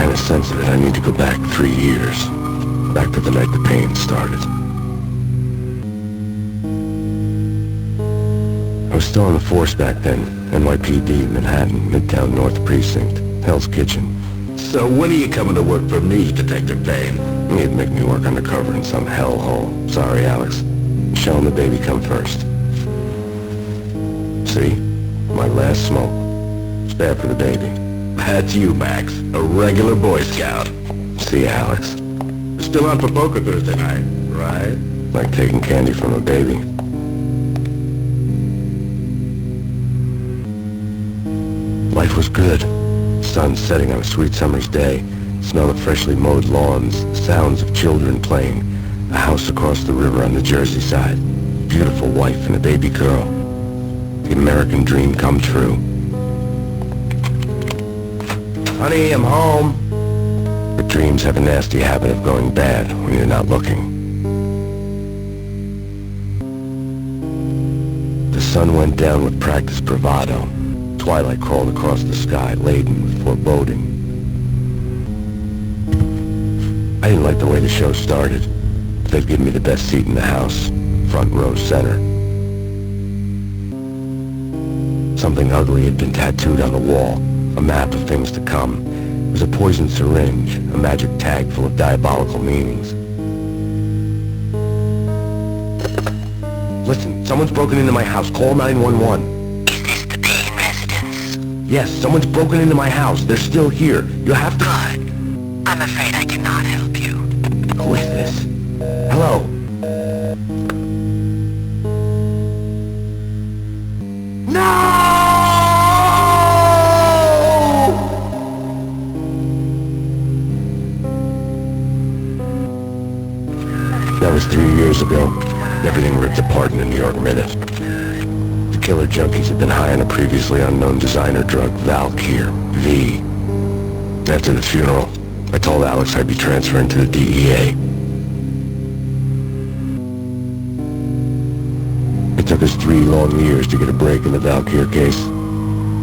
kind of sense of it, I need to go back 3 years. Back to the night the Payne started. I was still on the force back then. NYPD, Manhattan, Midtown North Precinct, Hell's Kitchen. So when are you coming to work for me, Detective Payne? He'd make me work undercover in some hellhole. Sorry, Alex. Michelle and the baby come first. See? My last smoke. It's bad for the baby. That's you, Max. A regular Boy Scout. See, Alex? Still on for poker Thursday night, right? Like taking candy from a baby. Life was good. Sun setting on a sweet summer's day. Smell of freshly mowed lawns. Sounds of children playing. A house across the river on the Jersey side. Beautiful wife and a baby girl. The American dream come true. Honey, I'm home. But dreams have a nasty habit of going bad when you're not looking. The sun went down with practiced bravado. Twilight crawled across the sky, laden with foreboding. I didn't like the way the show started. They'd give me the best seat in the house, front row center. Something ugly had been tattooed on the wall, a map of things to come. It was a poisoned syringe, a magic tag full of diabolical meanings. Listen, someone's broken into my house. Call 911. Yes, someone's broken into my house. They're still here. You have to... Good. I'm afraid I cannot help you. Who is this? Hello? No! That was 3 years ago. Everything ripped apart in the New York Minute. Killer junkies had been high on a previously unknown designer drug, Valkyr, V. After the funeral, I told Alex I'd be transferring to the DEA. It took us 3 long years to get a break in the Valkyr case.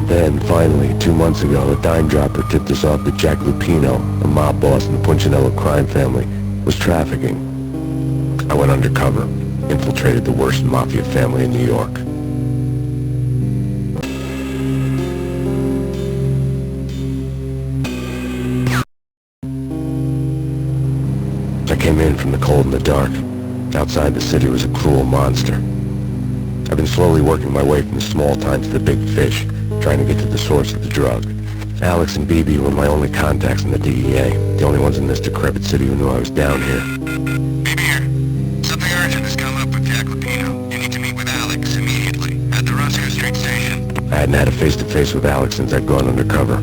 Then, finally, 2 months ago, a dime dropper tipped us off that Jack Lupino, a mob boss in the Punchinello crime family, was trafficking. I went undercover, infiltrated the worst mafia family in New York. I came in from the cold and the dark. Outside the city was a cruel monster. I've been slowly working my way from the small time to the big fish, trying to get to the source of the drug. Alex and BB were my only contacts in the DEA, the only ones in this decrepit city who knew I was down here. BB here. Something urgent has come up with Jack Lupino. You need to meet with Alex immediately at the Roscoe Street station. I hadn't had a face-to-face with Alex since I'd gone undercover.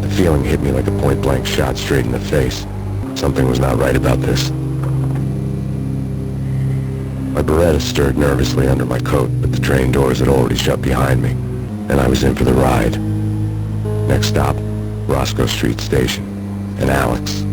The feeling hit me like a point-blank shot straight in the face. Something was not right about this. My Beretta stirred nervously under my coat, but the train doors had already shut behind me, and I was in for the ride. Next stop, Roscoe Street Station, and Alex.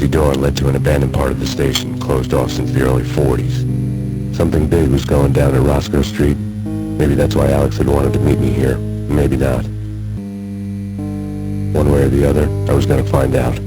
emergency door led to an abandoned part of the station, closed off since the early 40s. Something big was going down at Roscoe Street. Maybe that's why Alex had wanted to meet me here. Maybe not. One way or the other, I was gonna find out.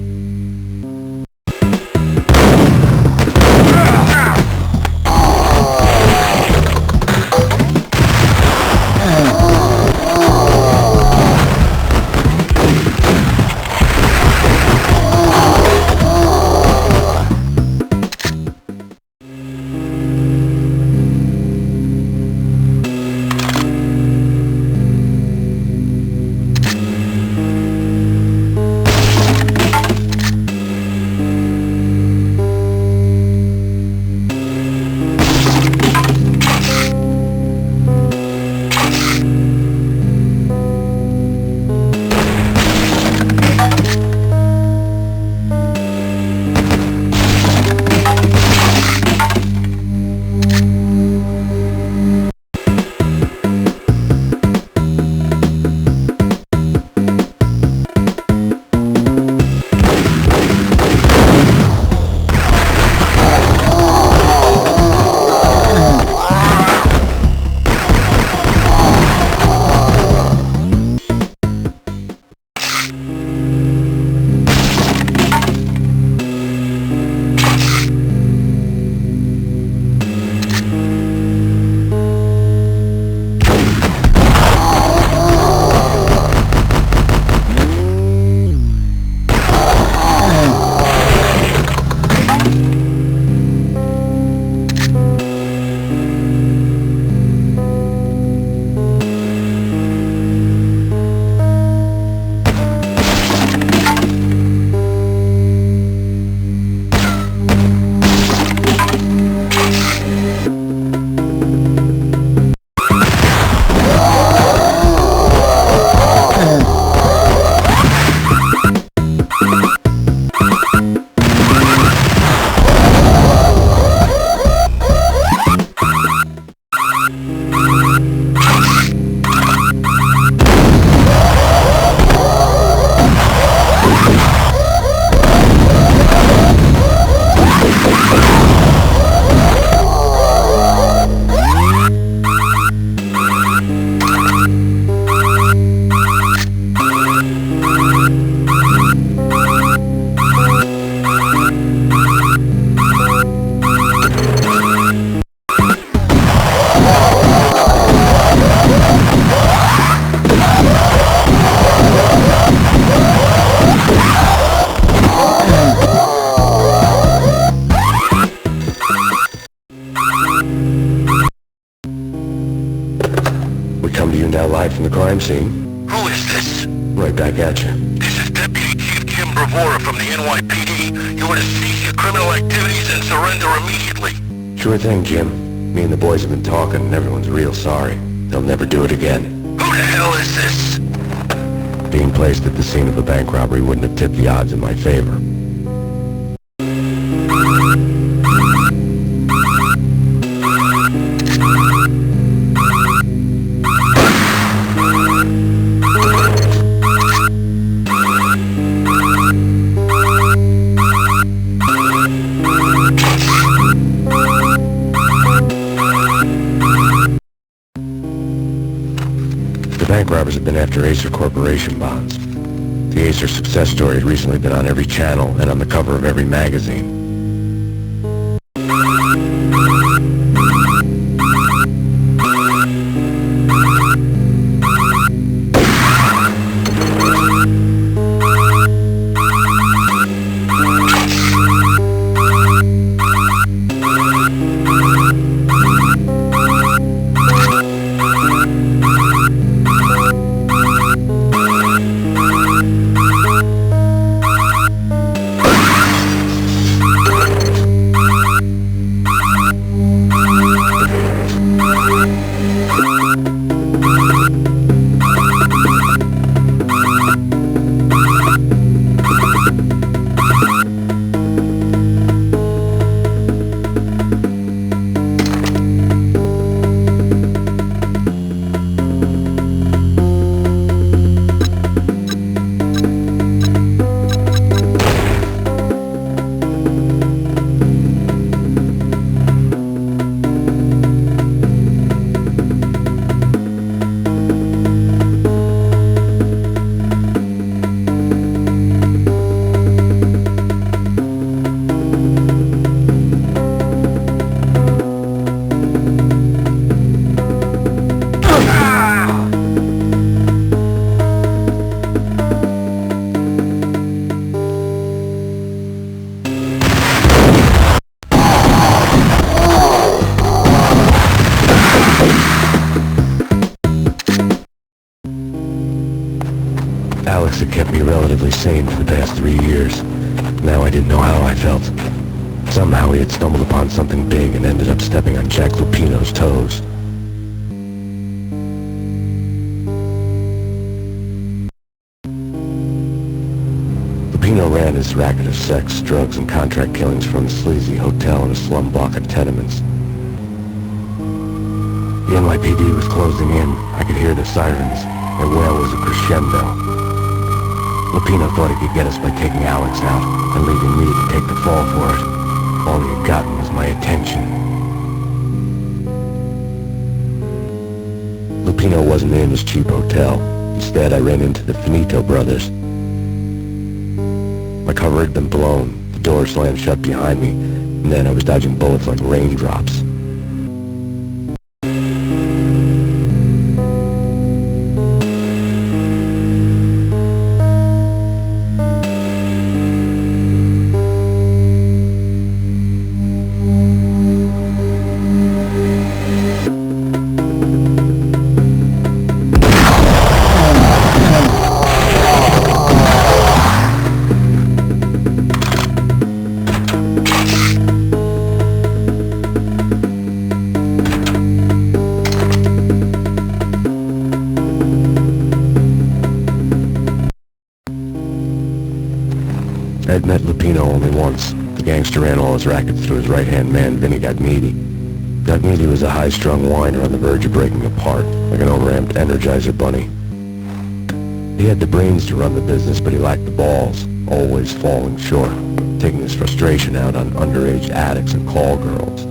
Live from the crime scene. Who is this? Right back at you. This is Deputy Chief Jim Bravura from the NYPD. You want to cease your criminal activities and surrender immediately. Sure thing, Jim. Me and the boys have been talking and everyone's real sorry. They'll never do it again. Who the hell is this? Being placed at the scene of a bank robbery wouldn't have tipped the odds in my favor. Bank robbers have been after Acer Corporation bonds. The Acer success story had recently been on every channel and on the cover of every magazine. kept me relatively sane for the past 3 years. Now I didn't know how I felt. Somehow he had stumbled upon something big and ended up stepping on Jack Lupino's toes. Lupino ran his racket of sex, drugs, and contract killings from a sleazy hotel in a slum block of tenements. The NYPD was closing in. I could hear the sirens. Their wail was a crescendo. Lupino thought he could get us by taking Alex out and leaving me to take the fall for it. All he had gotten was my attention. Lupino wasn't in his cheap hotel. Instead, I ran into the Finito brothers. My cover had been blown. The door slammed shut behind me, and then I was dodging bullets like raindrops. I had met Lupino only once. The gangster ran all his rackets through his right-hand man, Vinny Gagmiti. Gagmiti was a high-strung whiner on the verge of breaking apart, like an overamped Energizer bunny. He had the brains to run the business, but he lacked the balls, always falling short, taking his frustration out on underage addicts and call girls.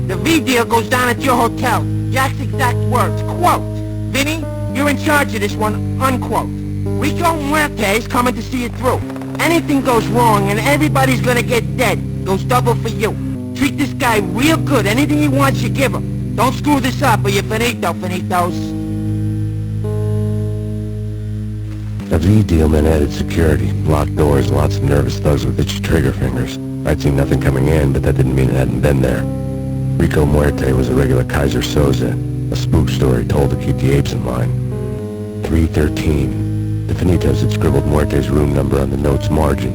The V deal goes down at your hotel. Jack's exact words, quote, "Vinny, you're in charge of this one," unquote. Rico Muerte's coming to see it through. Anything goes wrong and everybody's gonna get dead. Goes double for you. Treat this guy real good. Anything he wants, you give him. Don't screw this up or you're finito, finitos. A V deal meant added security, locked doors, and lots of nervous thugs with itchy trigger fingers. I'd seen nothing coming in, but that didn't mean it hadn't been there. Rico Muerte was a regular Kaiser Soze, a spook story told to keep the apes in line. 313. The Finitos had scribbled Muerte's room number on the note's margin.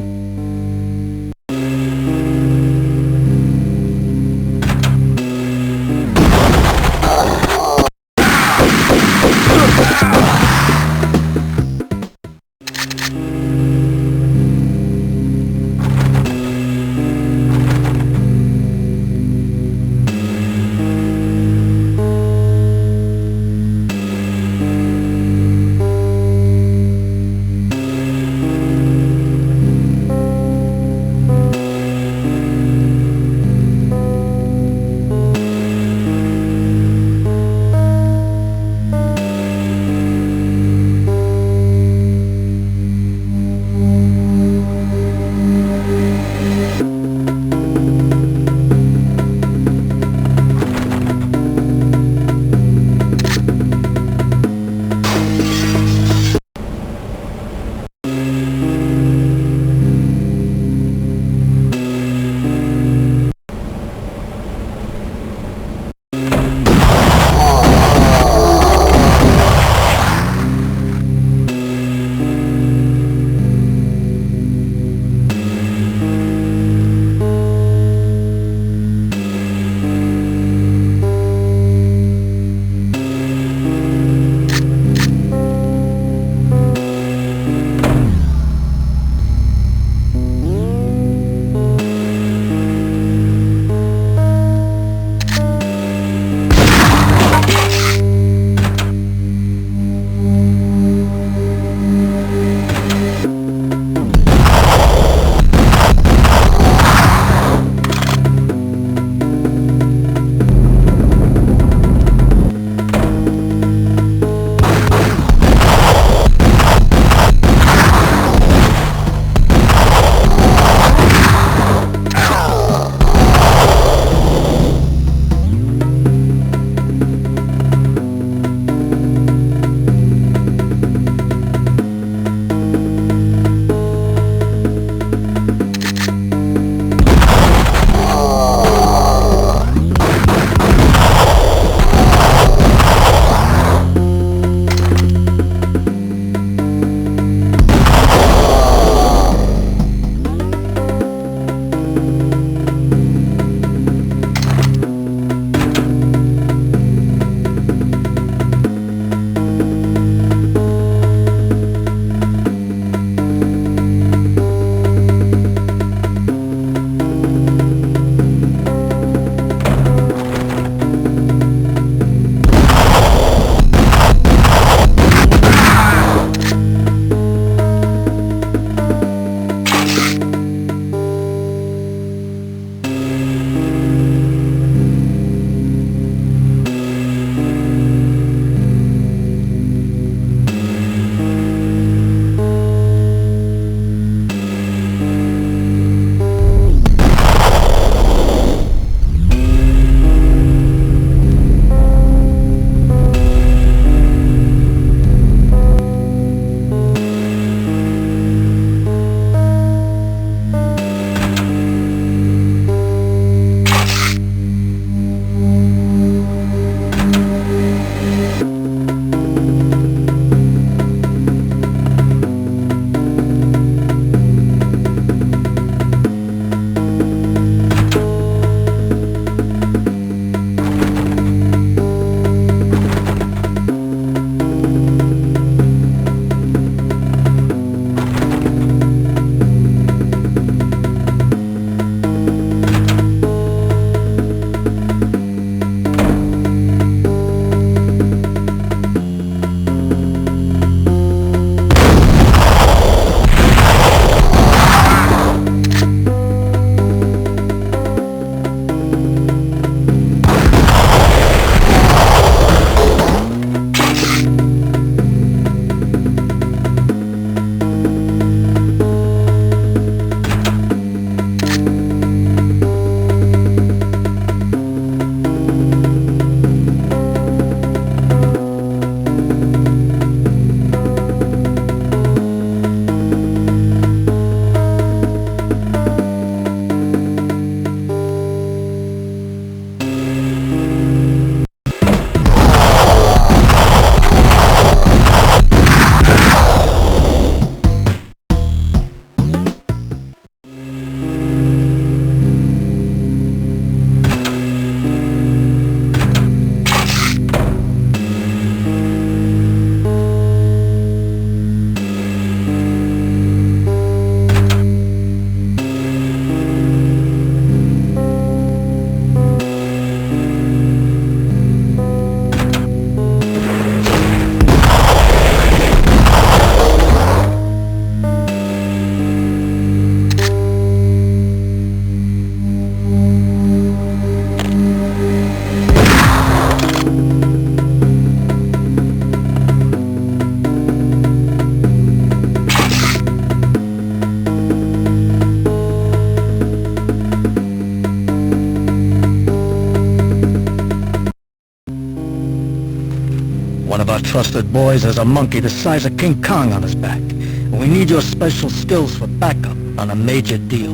our trusted boys has a monkey the size of King Kong on his back. And we need your special skills for backup on a major deal.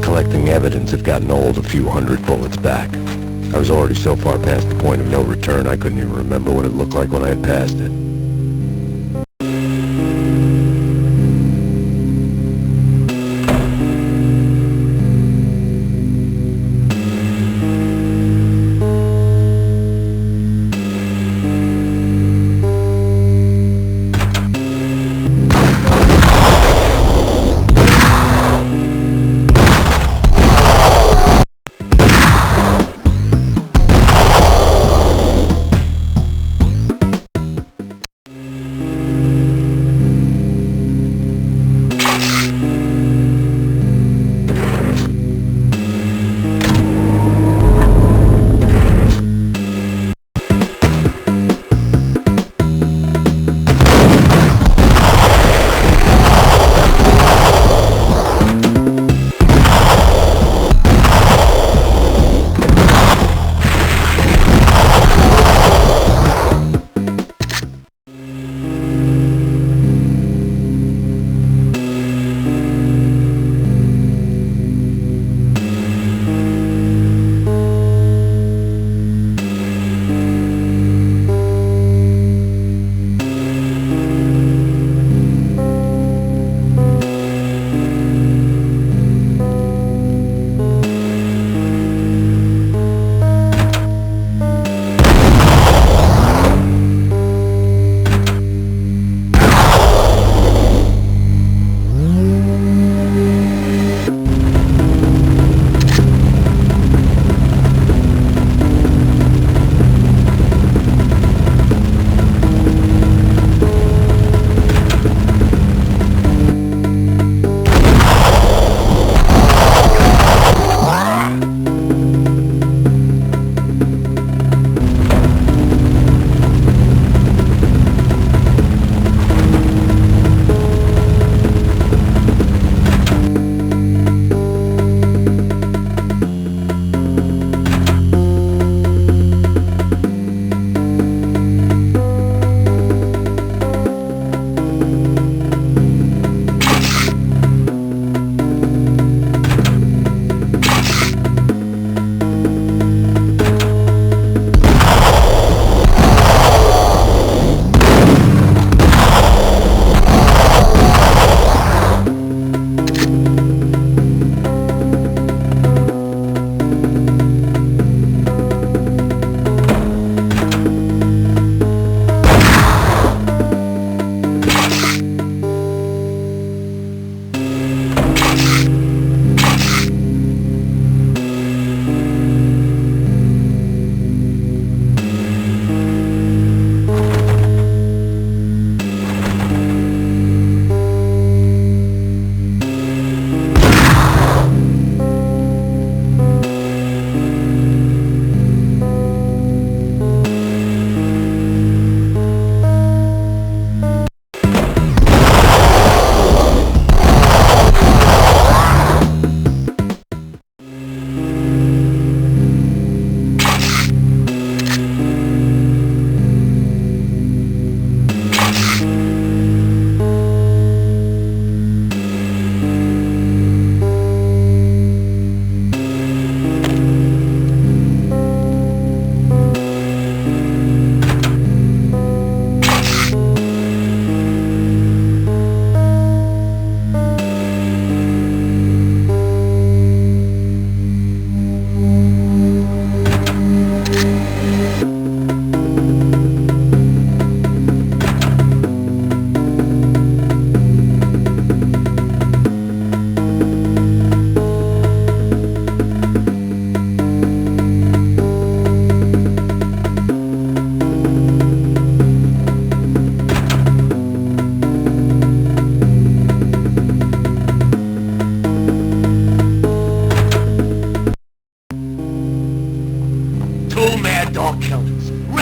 Collecting evidence had gotten old a few hundred bullets back. I was already so far past the point of no return I couldn't even remember what it looked like when I had passed it.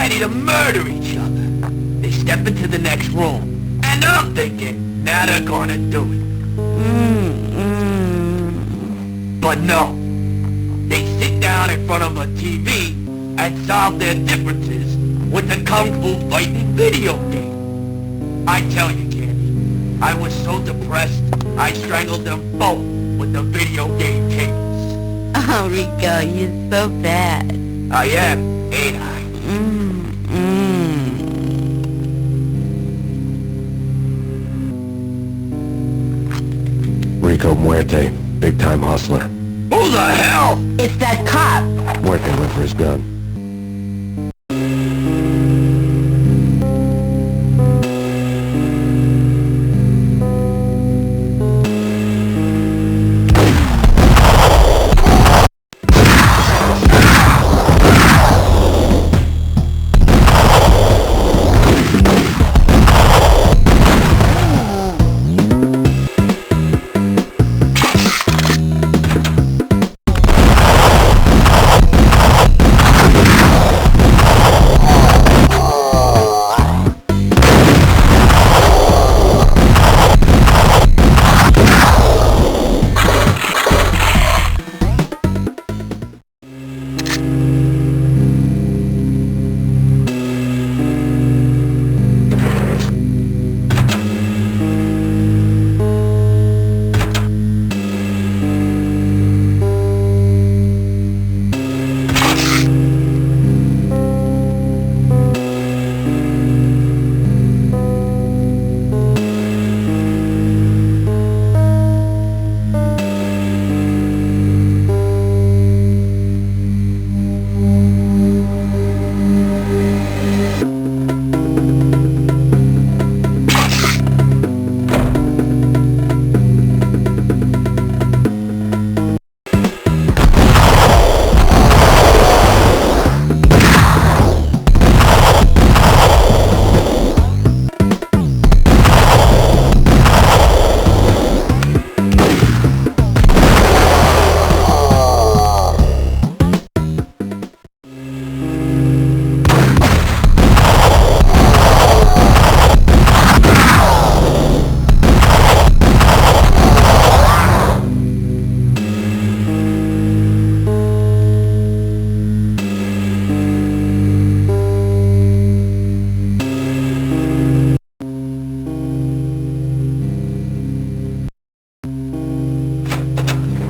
ready to murder each other. They step into the next room, and I'm thinking, now they're gonna do it. But no. They sit down in front of a TV and solve their differences with the Kung Fu fighting video game. I tell you, Candy, I was so depressed, I strangled them both with the video game cables. Oh, Rico, you're so bad. I am, ain't I? Rico Muerte, big-time hustler. Who the hell? It's that cop. Muerte went for his gun.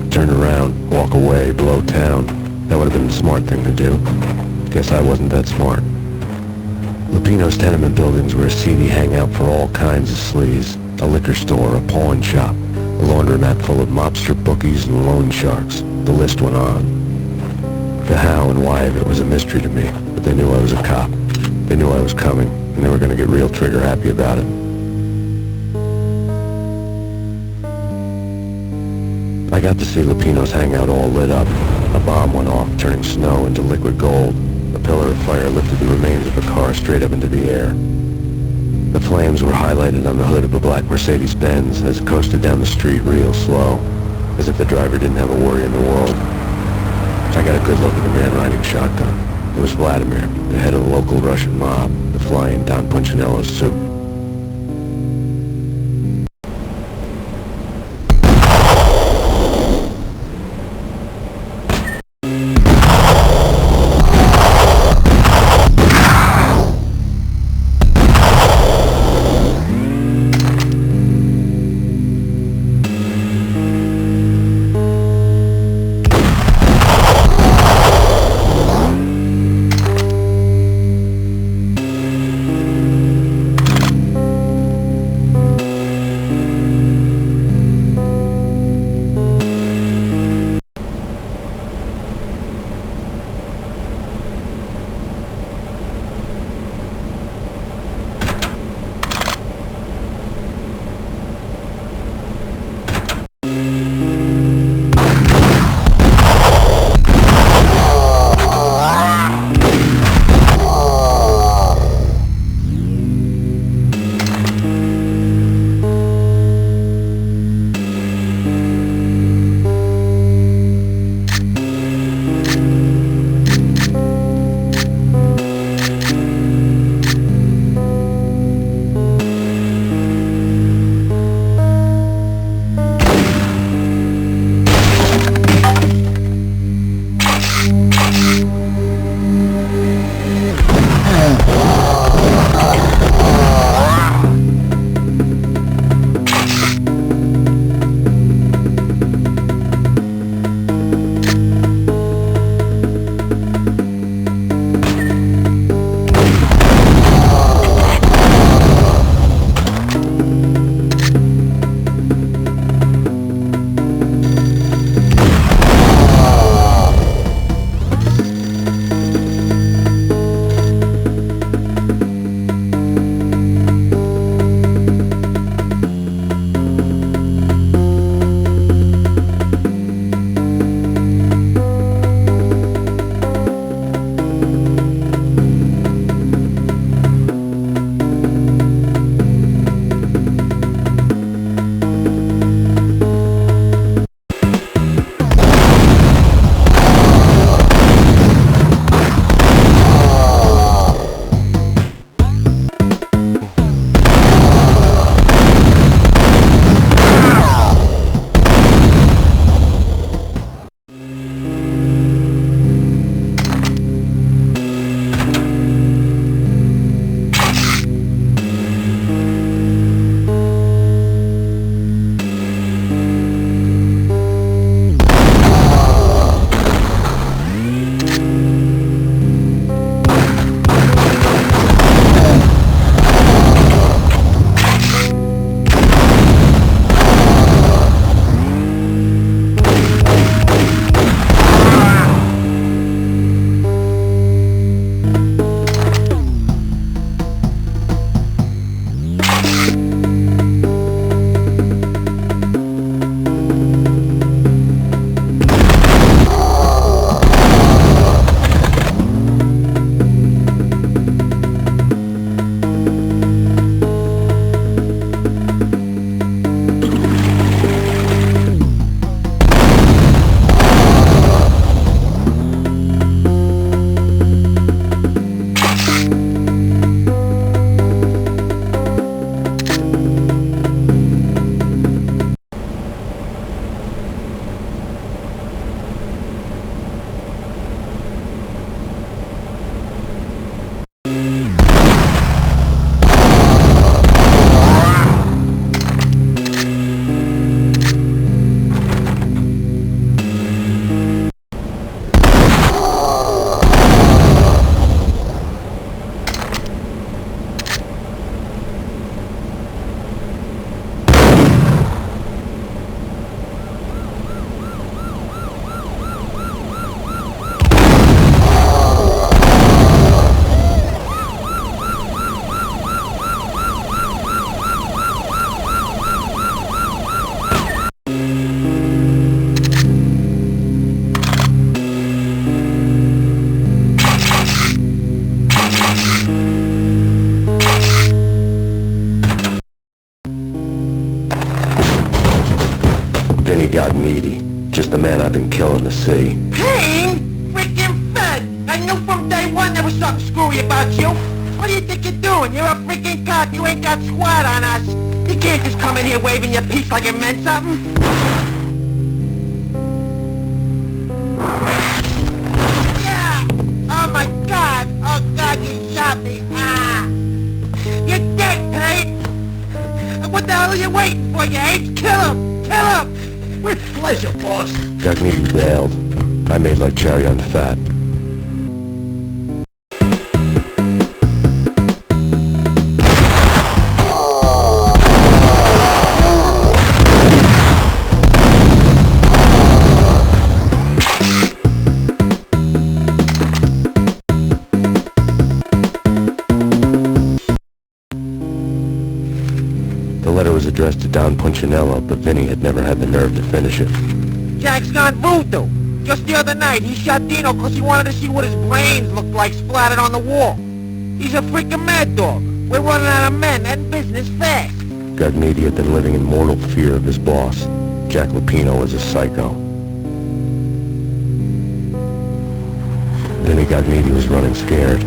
Turn around, walk away, blow town. That would have been the smart thing to do. Guess I wasn't that smart. Lupino's tenement buildings were a seedy hangout for all kinds of sleaze. A liquor store, a pawn shop, a laundromat full of mobster bookies and loan sharks. The list went on. The how and why of it was a mystery to me, but they knew I was a cop. They knew I was coming, and they were going to get real trigger happy about it. I got to see Lupino's hangout all lit up. A bomb went off, turning snow into liquid gold. A pillar of fire lifted the remains of a car straight up into the air. The flames were highlighted on the hood of a black Mercedes-Benz as it coasted down the street real slow, as if the driver didn't have a worry in the world. I got a good look at the man riding shotgun. It was Vladimir, the head of the local Russian mob, the fly in Don Punchinello's suit. men I've been killing to see. Payne? Freaking fed! I knew from day one there was something screwy about you. What do you think you're doing? You're a freaking cop. You ain't got squat on us. You can't just come in here waving your piece like it meant something. Yeah! Oh my God! Oh God, you shot me! Ah! You're dead, Payne! What the hell are you waiting for, you apes? Kill him! Kill him! With pleasure, boss. Cogniti bailed. I made like cherry on fat. The letter was addressed to Don Punchinello, but Vinny had never had the nerve to finish it. Jack's gone voodoo. Just the other night, he shot Dino because he wanted to see what his brains looked like splattered on the wall. He's a freaking mad dog. We're running out of men and business fast. Cogniti had been living in mortal fear of his boss. Jack Lupino was a psycho. Vinny Cogniti was running scared.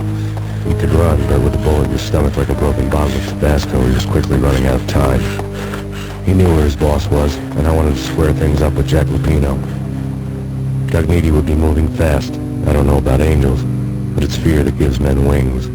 He could run, but with a bullet in his stomach like a broken bottle of Tabasco, he was quickly running out of time. He knew where his boss was, and I wanted to square things up with Jack Lupino. Cogniti would be moving fast. I don't know about angels, but it's fear that gives men wings.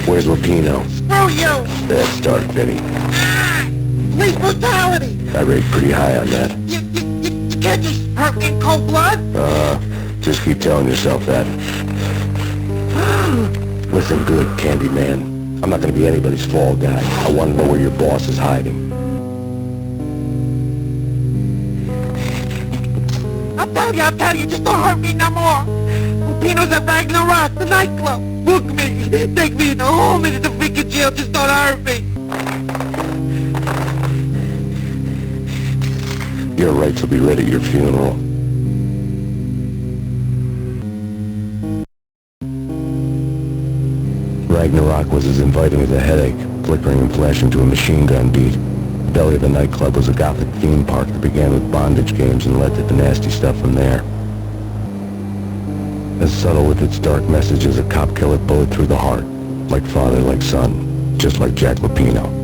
Where's Lupino? Screw you! Bad start, Vinny. Ah! Police brutality! I rate pretty high on that. You can't just hurt me in cold blood? Just keep telling yourself that. Listen good, Candyman. I'm not gonna be anybody's fall guy. I want to know where your boss is hiding. I'll tell you, just don't hurt me no more. Lupino's at Ragnarok, the nightclub. Book me, take me in the home into the freaking jail, just don't hurt me. Your rights will be read at your funeral. Ragnarok was as inviting as a headache. flickering and flashing to a machine gun beat. The belly of the nightclub was a gothic theme park that began with bondage games and led to the nasty stuff from there. As subtle with its dark message as a cop killer bullet through the heart. Like father, like son. Just like Jack Lupino.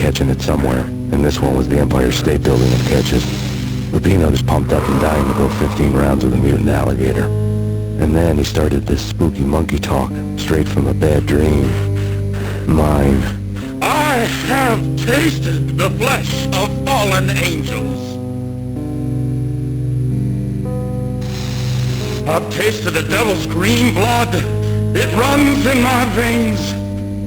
catching it somewhere, and this one was the Empire State Building of catches. Rapino was pumped up and dying to go 15 rounds with a mutant alligator. And then he started this spooky monkey talk, straight from a bad dream. Mine. I have tasted the flesh of fallen angels. I've tasted the devil's green blood. It runs in my veins.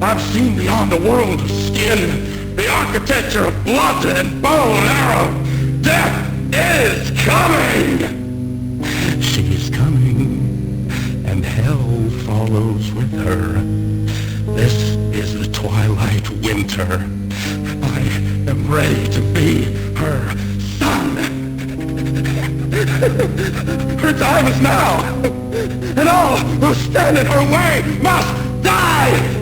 I've seen beyond the world of skin, the architecture of blood and bow and arrow. Death is coming! She is coming, and hell follows with her. This is the twilight winter. I am ready to be her son. Her time is now, and all who stand in her way must die!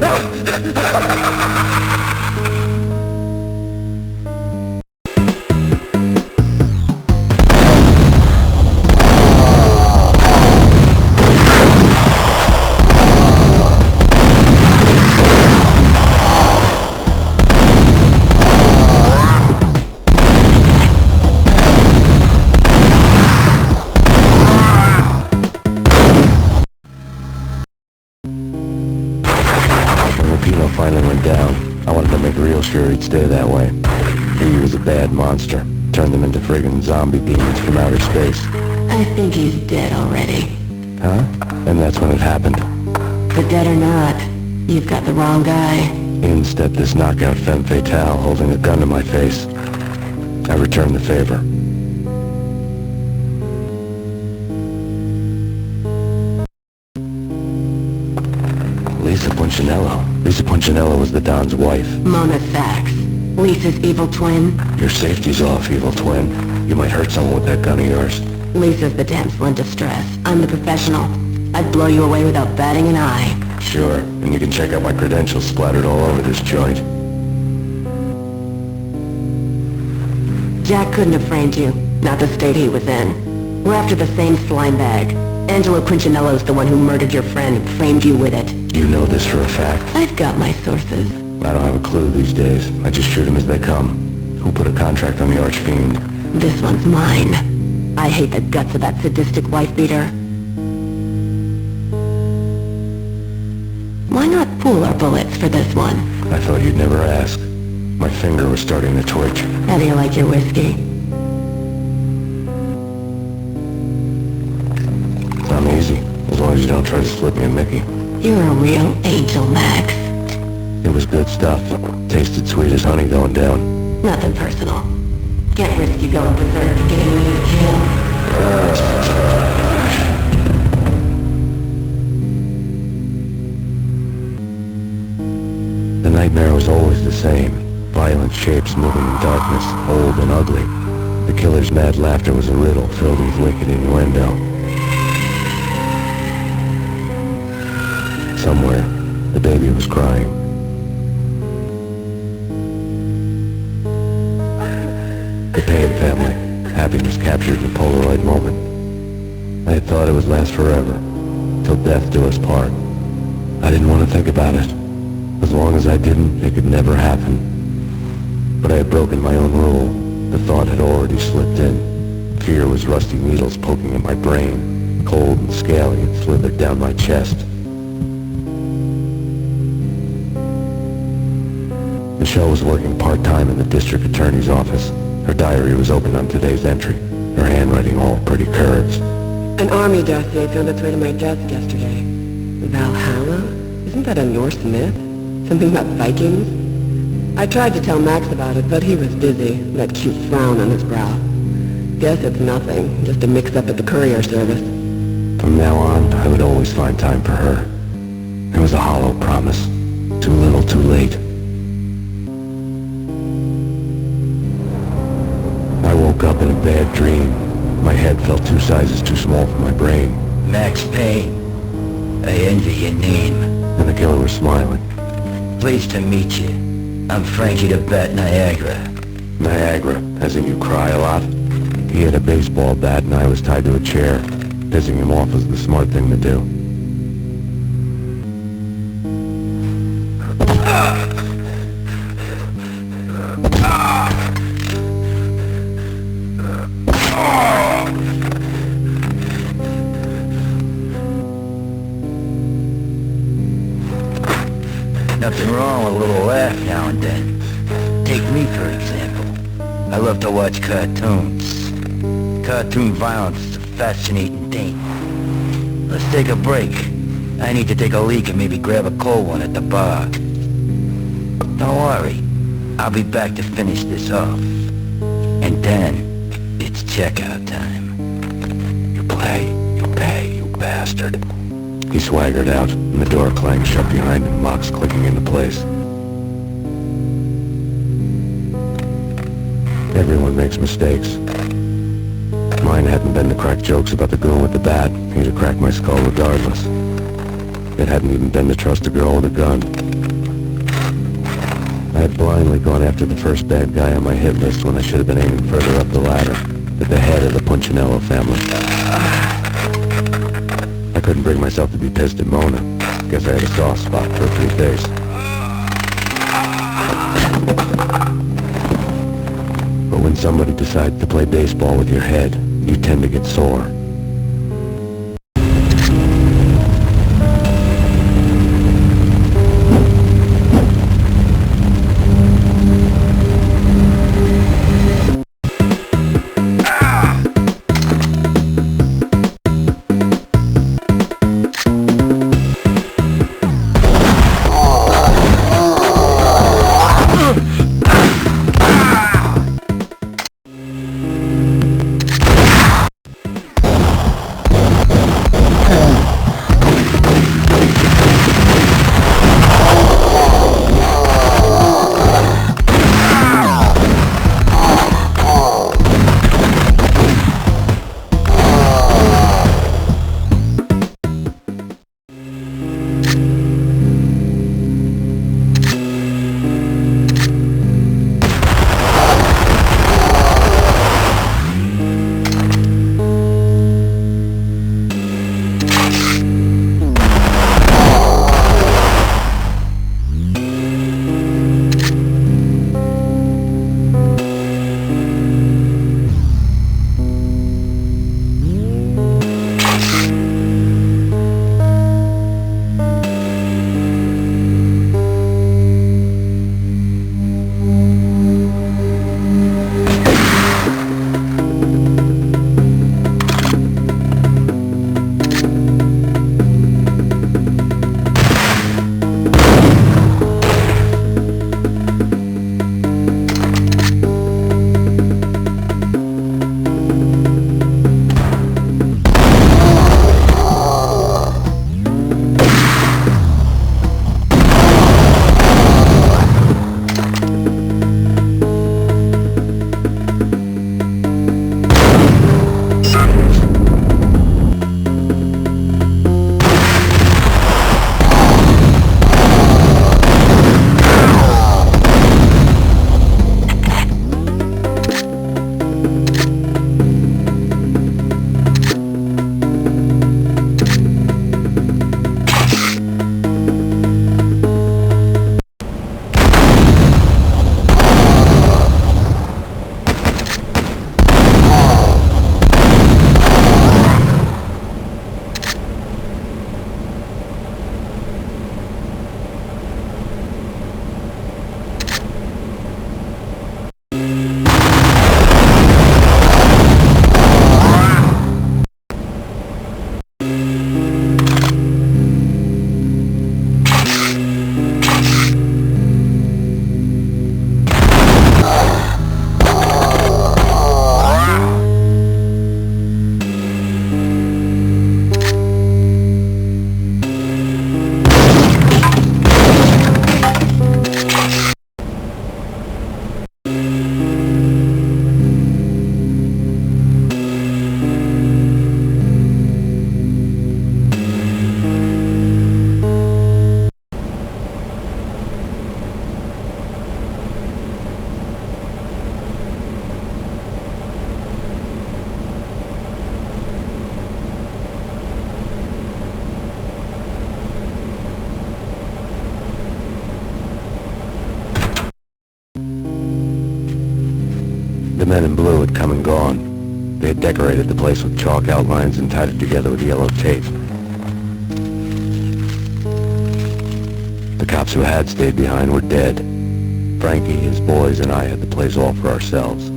Finally went down. I wanted to make real sure he'd stay that way. He was a bad monster. Turned them into friggin' zombie demons from outer space. I think he's dead already. Huh? And that's when it happened. But dead or not, you've got the wrong guy. In stepped this knockout femme fatale holding a gun to my face. I returned the favor. Lisa Punchinello was the Don's wife. Mona Sachs. Lisa's evil twin. Your safety's off, evil twin. You might hurt someone with that gun of yours. Lisa's the damsel in distress. I'm the professional. I'd blow you away without batting an eye. Sure, and you can check out my credentials splattered all over this joint. Jack couldn't have framed you. Not the state he was in. We're after the same slime bag. Angelo Punchinello's the one who murdered your friend and framed you with it. You know this for a fact? I've got my sources. I don't have a clue these days. I just shoot them as they come. Who put a contract on the Archfiend? This one's mine. I hate the guts of that sadistic wife-beater. Why not pool our bullets for this one? I thought you'd never ask. My finger was starting to twitch. How do you like your whiskey? I'm easy, as long as you don't try to slip me a Mickey. You're a real angel, Max. It was good stuff. Tasted sweet as honey going down. Nothing personal. Can't risk you going berserk to getting ready to kill. The nightmare was always the same. Violent shapes moving in darkness, old and ugly. The killer's mad laughter was a riddle filled with wicked innuendo. Somewhere, the baby was crying. The Payne family. Happiness captured in a Polaroid moment. I had thought it would last forever, till death do us part. I didn't want to think about it. As long as I didn't, it could never happen. But I had broken my own rule. The thought had already slipped in. Fear was rusty needles poking at my brain. Cold and scaly, it slithered down my chest. Michelle was working part-time in the district attorney's office. Her diary was open on today's entry, her handwriting all pretty curves. An army dossier found its way to my desk yesterday. Valhalla? Isn't that a Norse myth? Something about Vikings? I tried to tell Max about it, but he was busy, that cute frown on his brow. Guess it's nothing, just a mix-up at the courier service. From now on, I would always find time for her. It was a hollow promise. Too little, too late. I woke up in a bad dream. My head felt 2 sizes too small for my brain. Max Payne. I envy your name. And the killer was smiling. Pleased to meet you. I'm Frankie the Bat Niagara. Niagara, as in you cry a lot? He had a baseball bat and I was tied to a chair. Pissing him off was the smart thing to do. Nothing wrong with a little laugh now and then. Take me, for example. I love to watch cartoons. Cartoon violence is a fascinating thing. Let's take a break. I need to take a leak and maybe grab a cold one at the bar. Don't worry. I'll be back to finish this off. And then, it's checkout time. You play, you pay, you bastard. He swaggered out, and the door clanged shut behind him, locks clicking into place. Everyone makes mistakes. Mine hadn't been to crack jokes about the girl with the bat. He'd have cracked my skull regardless. It hadn't even been to trust a girl with a gun. I had blindly gone after the first bad guy on my hit list when I should have been aiming further up the ladder, at the head of the Punchinello family. I couldn't bring myself to be pissed at Mona. Guess I had a soft spot for a pretty face. But when somebody decides to play baseball with your head, you tend to get sore. The men in blue had come and gone. They had decorated the place with chalk outlines and tied it together with yellow tape. The cops who had stayed behind were dead. Frankie, his boys, and I had the place all for ourselves.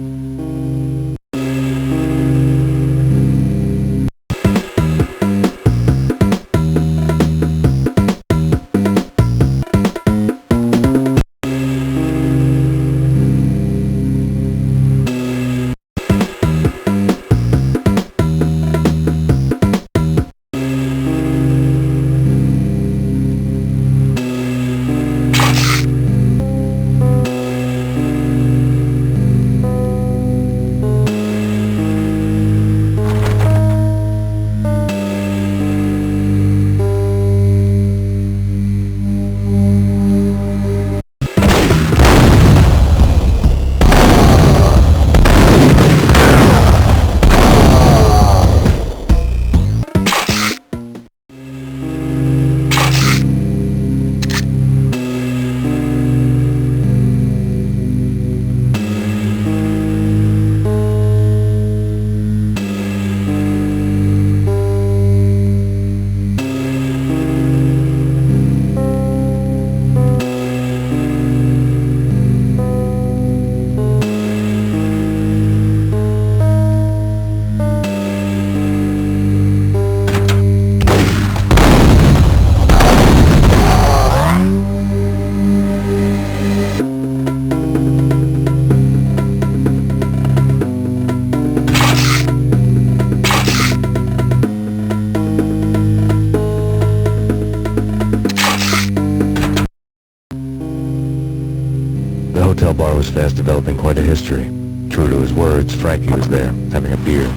The hotel bar was fast developing quite a history. True to his words, Frankie was there, having a beer.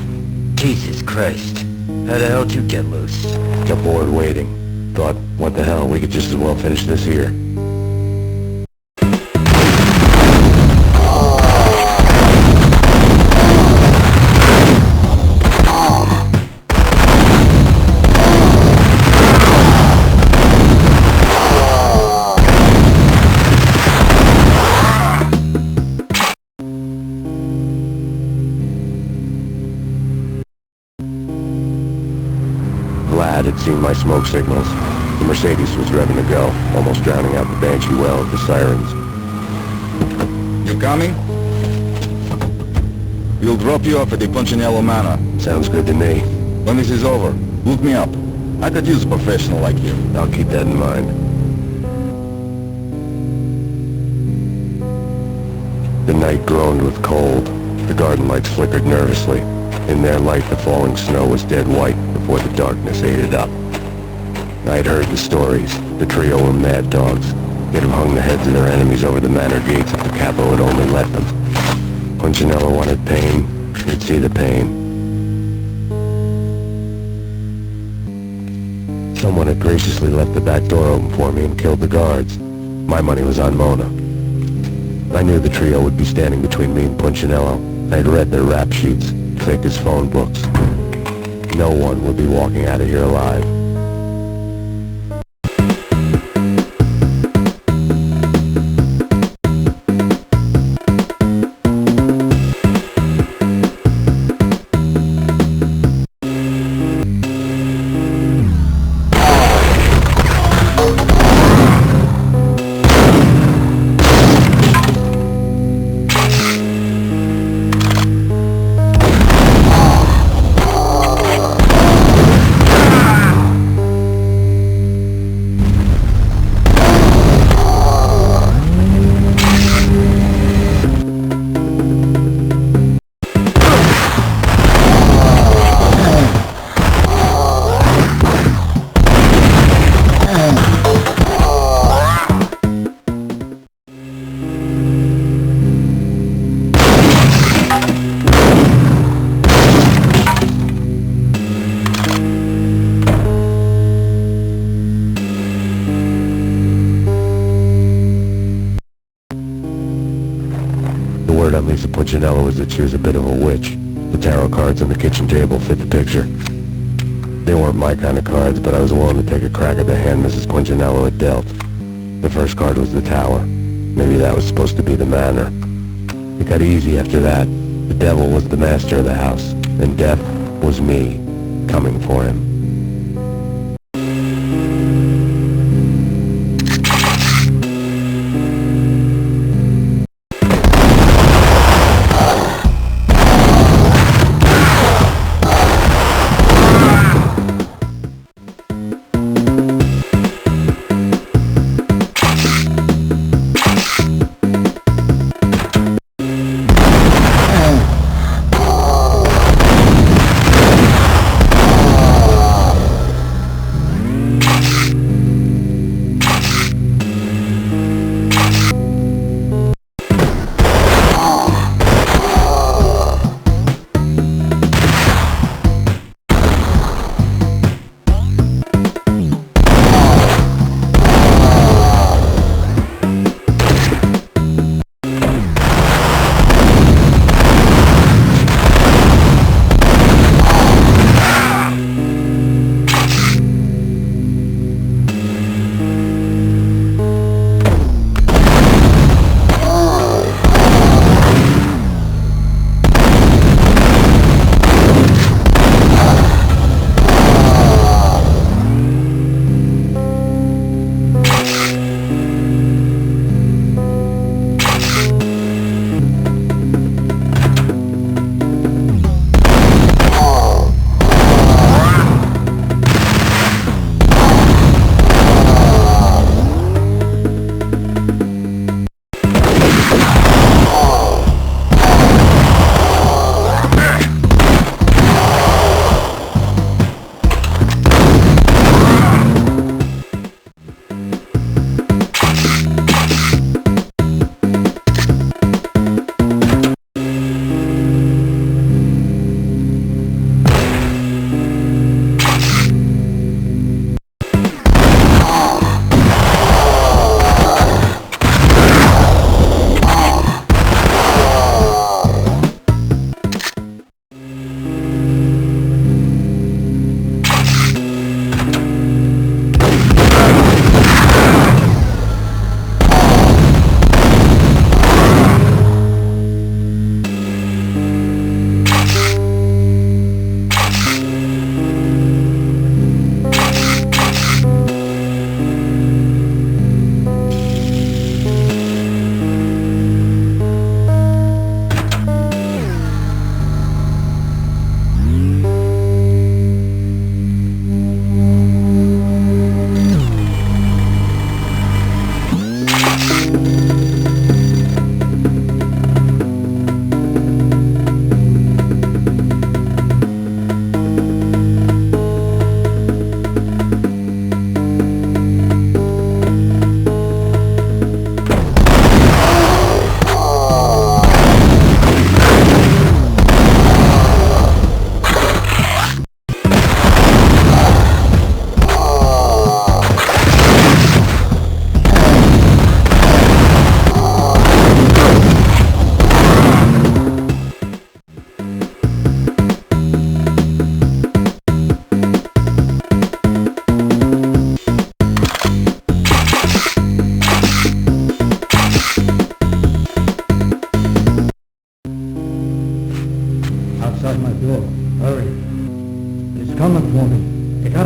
Jesus Christ. How the hell did you get loose? Got bored waiting. Thought, what the hell, we could just as well finish this here. Glad had seen my smoke signals. The Mercedes was revving to go, almost drowning out the Banshee well with the sirens. You coming? We'll drop you off at the Punchinello Manor. Sounds good to me. When this is over, look me up. I could use a professional like you. I'll keep that in mind. The night groaned with cold. The garden lights flickered nervously. In their light, the falling snow was dead white before the darkness ate it up. I'd heard the stories. The trio were mad dogs. They'd have hung the heads of their enemies over the manor gates if the capo had only let them. Punchinello wanted Payne. He'd see the pain. Someone had graciously left the back door open for me and killed the guards. My money was on Mona. I knew the trio would be standing between me and Punchinello. I'd read their rap sheets, thick as phone books. No one would be walking out of here alive. Word on Lisa Punchinello was that she was a bit of a witch. The tarot cards on the kitchen table fit the picture. They weren't my kind of cards, but I was willing to take a crack at the hand Mrs. Punchinello had dealt. The first card was the tower. Maybe that was supposed to be the manor. It got easy after that. The devil was the master of the house, and death was me, coming for him.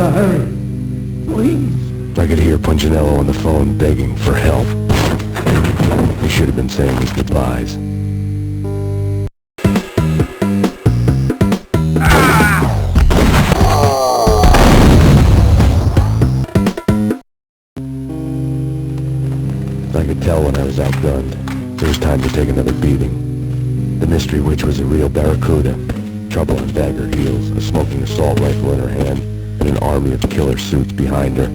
gotta hurry. Please. I could hear Punchinello on the phone begging for help. He should have been saying his goodbyes. I could tell when I was outgunned. It was time to take another beating. The mystery witch was a real barracuda. Trouble on dagger heels, a smoking assault rifle in her hand, and an army of killer suits behind her.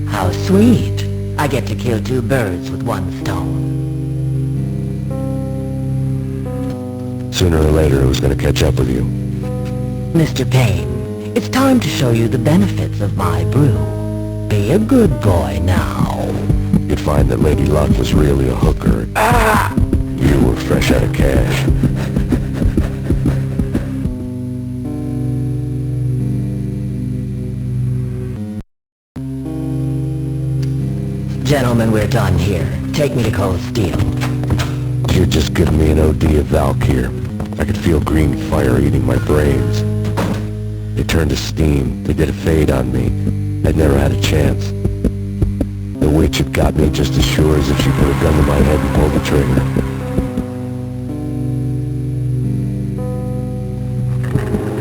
How sweet. I get to kill two birds with one stone. Sooner or later, it was going to catch up with you. Mr. Payne, it's time to show you the benefits of my brew. Be a good boy now. You'd find that Lady Luck was really a hooker. You were fresh out of cash. Gentlemen, we're done here. Take me to Cold Steel. You're just giving me an OD of Valkyr. I could feel green fire eating my brains. They turned to steam. They did a fade on me. I'd never had a chance. The witch had got me just as sure as if she put a gun to my head and pulled the trigger.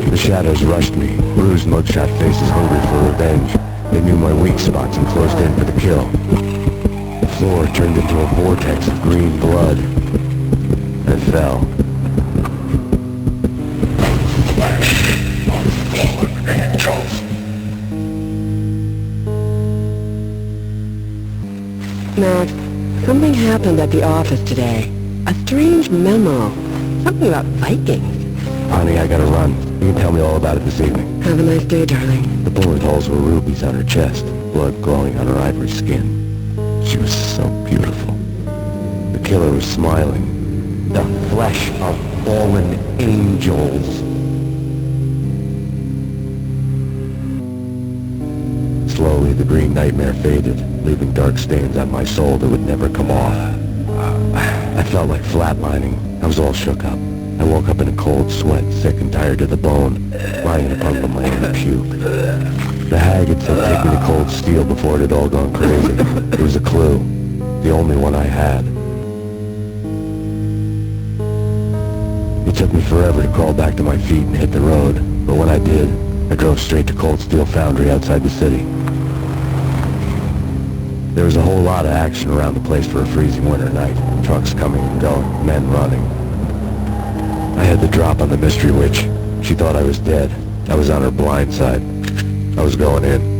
The shadows rushed me, bruised mugshot faces hungry for revenge. They knew my weak spots and closed in for the kill. The floor turned into a vortex of green blood. And fell. Max, something happened at the office today. A strange memo. Something about Vikings. Honey, I gotta run. You can tell me all about it this evening. Have a nice day, darling. The bullet holes were rubies on her chest, blood glowing on her ivory skin. She was so beautiful. The killer was smiling. The flesh of fallen angels. Slowly, the green nightmare faded, leaving dark stains on my soul that would never come off. I felt like flatlining. I was all shook up. I woke up in a cold sweat, sick and tired to the bone, lying in a puddle of my own puke. The hag had said take me to Cold Steel before it had all gone crazy. It was a clue, the only one I had. It took me forever to crawl back to my feet and hit the road, but when I did, I drove straight to Cold Steel Foundry outside the city. There was a whole lot of action around the place for a freezing winter night. Trucks coming and going, men running. I had the drop on the mystery witch. She thought I was dead. I was on her blind side. I was going in.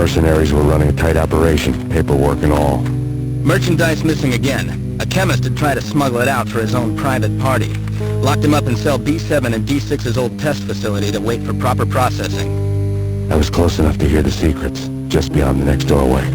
mercenaries were running a tight operation, paperwork and all. Merchandise missing again. A chemist had tried to smuggle it out for his own private party. Locked him up in cell B7 and D6's old test facility to wait for proper processing. I was close enough to hear the secrets, just beyond the next doorway.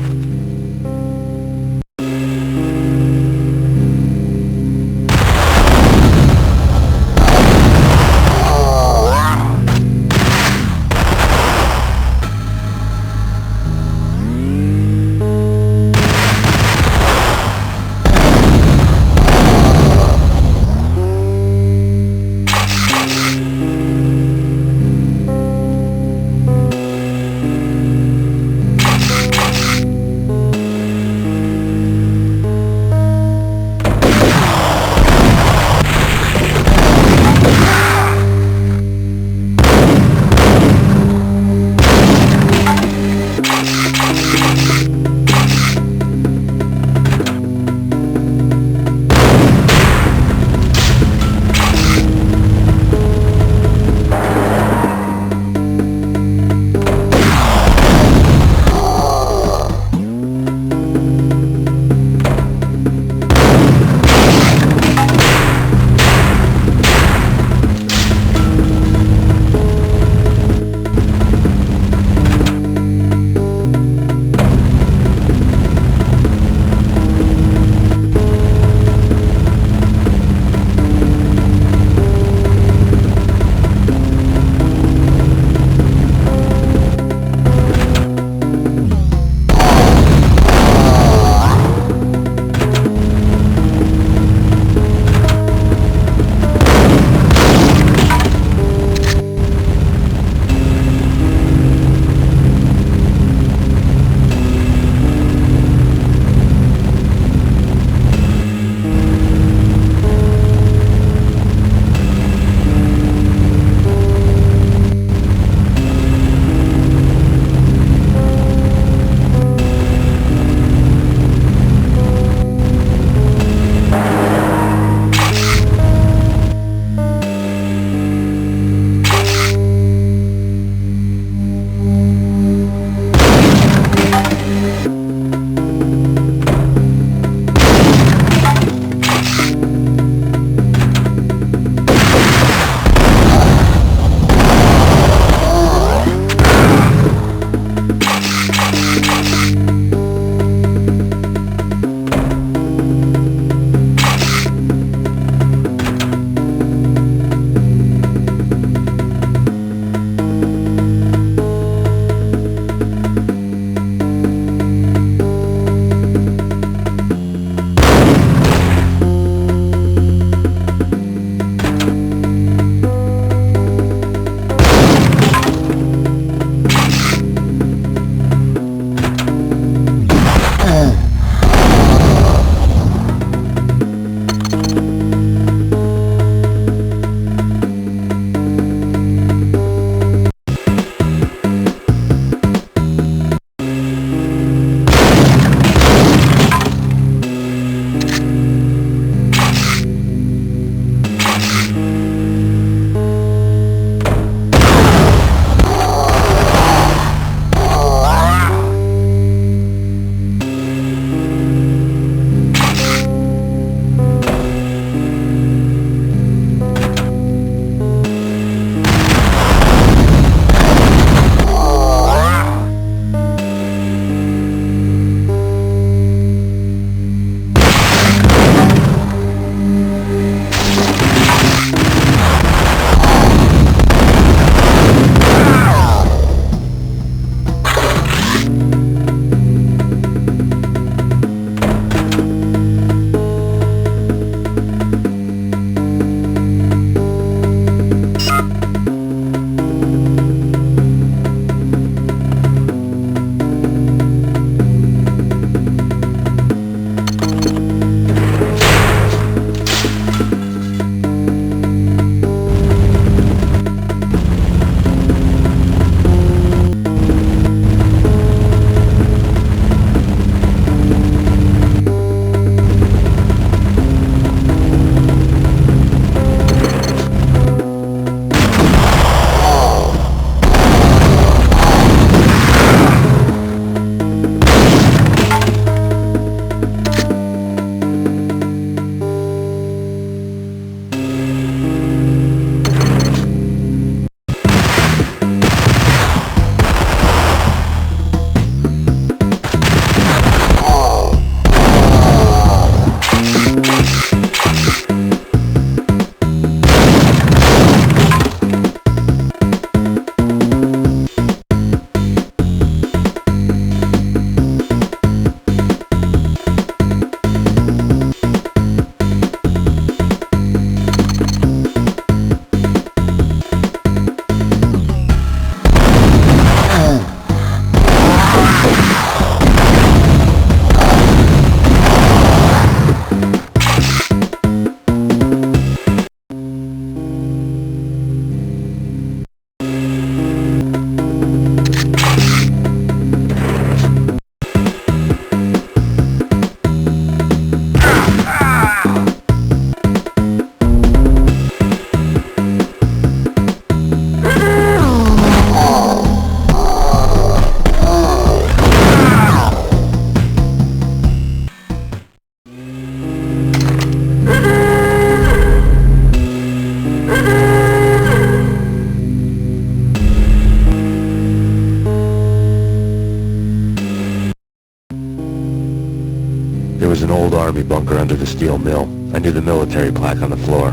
an old army bunker under the steel mill. I knew the military plaque on the floor.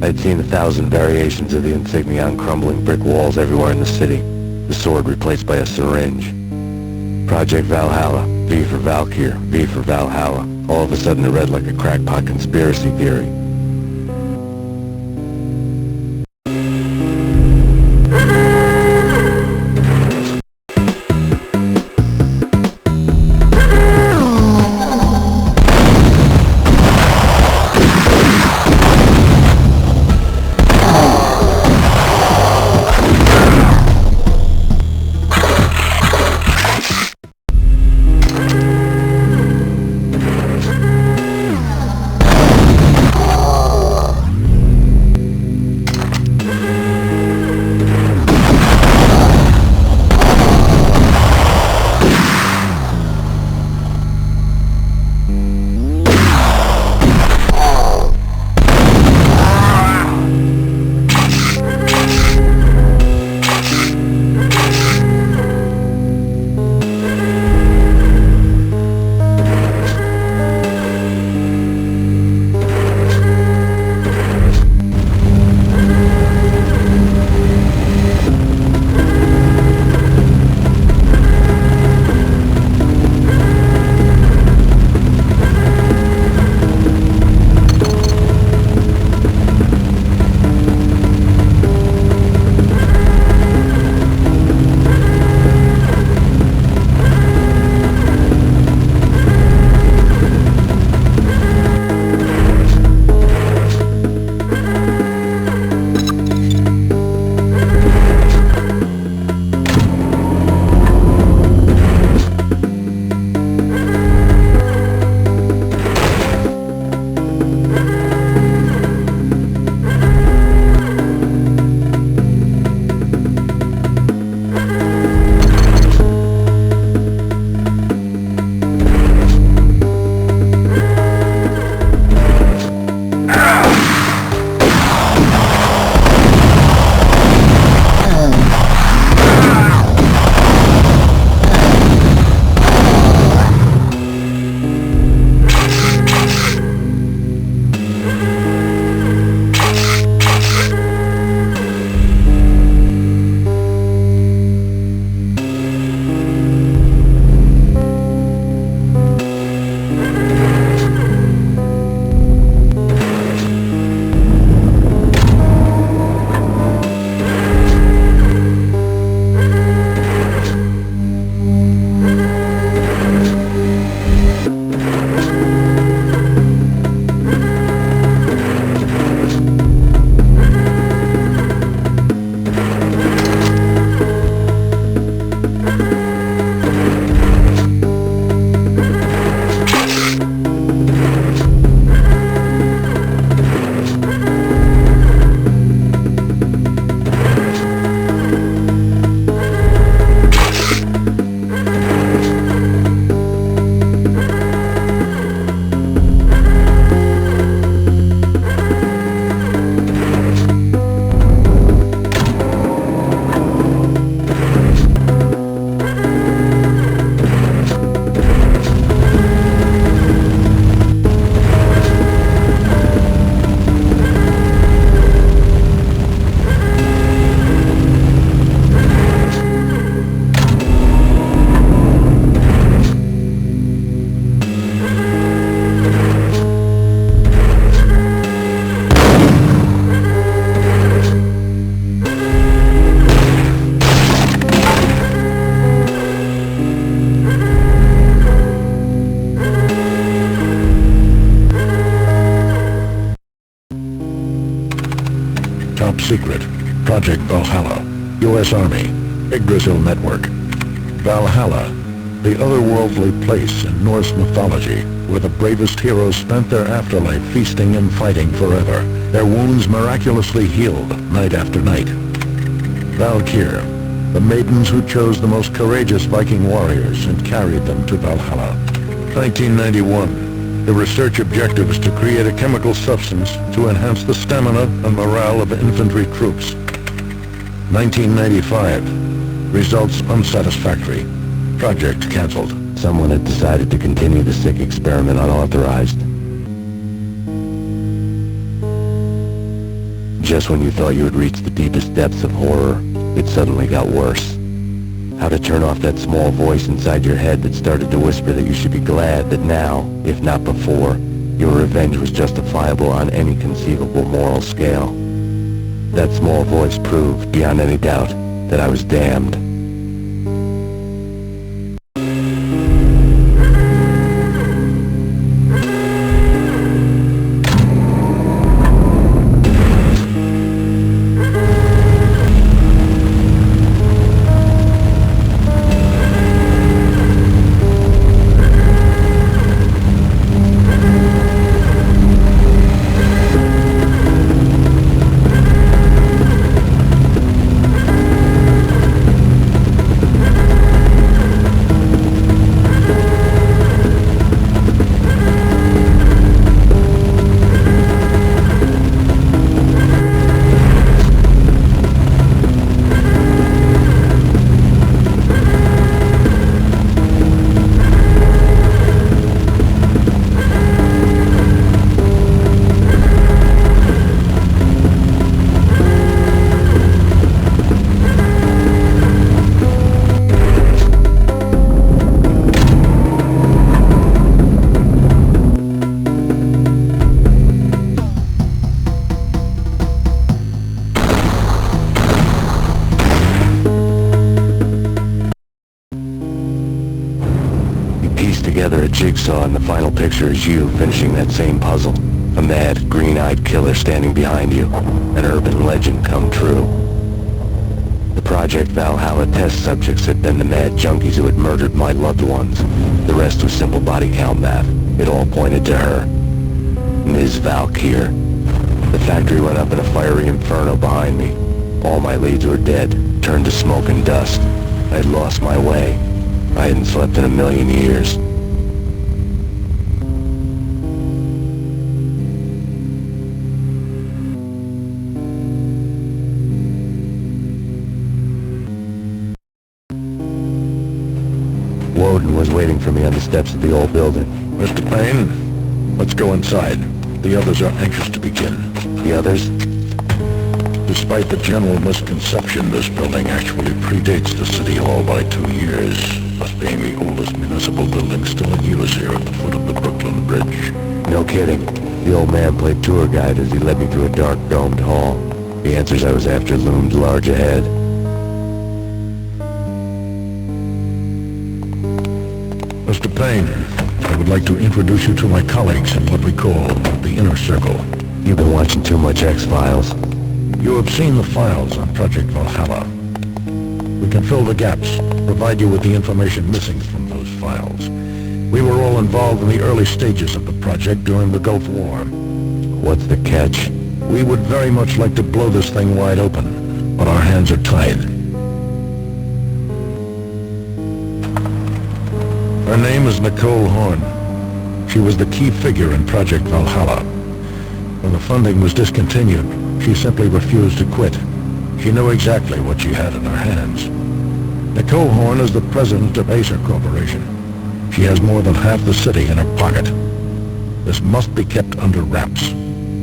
I had seen 1,000 variations of the insignia on crumbling brick walls everywhere in the city. The sword replaced by a syringe. Project Valhalla, V for Valkyr, V for Valhalla. All of a sudden it read like a crackpot conspiracy theory. Top secret. Project Valhalla. U.S. Army. Yggdrasil Network. Valhalla. The otherworldly place in Norse mythology, where the bravest heroes spent their afterlife feasting and fighting forever, their wounds miraculously healed night after night. Valkyr. The maidens who chose the most courageous Viking warriors and carried them to Valhalla. 1991. The research objective is to create a chemical substance to enhance the stamina and morale of infantry troops. 1995. Results unsatisfactory. Project cancelled. Someone had decided to continue the sick experiment unauthorized. Just when you thought you had reached the deepest depths of horror, it suddenly got worse. How to turn off that small voice inside your head that started to whisper that you should be glad that now, if not before, your revenge was justifiable on any conceivable moral scale. That small voice proved, beyond any doubt, that I was damned. Together a jigsaw, and the final picture is you finishing that same puzzle. A mad, green-eyed killer standing behind you. An urban legend come true. The Project Valhalla test subjects had been the mad junkies who had murdered my loved ones. The rest was simple body count math. It all pointed to her. Ms. Valkyr. The factory went up in a fiery inferno behind me. All my leads were dead, turned to smoke and dust. I had lost my way. I hadn't slept in a million years. Woden was waiting for me on the steps of the old building. Mr. Payne, let's go inside. The others are anxious to begin. The others? Despite the general misconception, this building actually predates the City Hall by 2 years, thus being the oldest municipal building still in use here at the foot of the Brooklyn Bridge. No kidding. The old man played tour guide as he led me through a dark domed hall. The answers I was after loomed large ahead. Mr. Payne, I would like to introduce you to my colleagues in what we call the Inner Circle. You've been watching too much X-Files. You have seen the files on Project Valhalla. We can fill the gaps, provide you with the information missing from those files. We were all involved in the early stages of the project during the Gulf War. What's the catch? We would very much like to blow this thing wide open, but our hands are tied. Her name is Nicole Horn. She was the key figure in Project Valhalla. When the funding was discontinued, she simply refused to quit. She knew exactly what she had in her hands. Nicole Horn is the president of Acer Corporation. She has more than half the city in her pocket. This must be kept under wraps.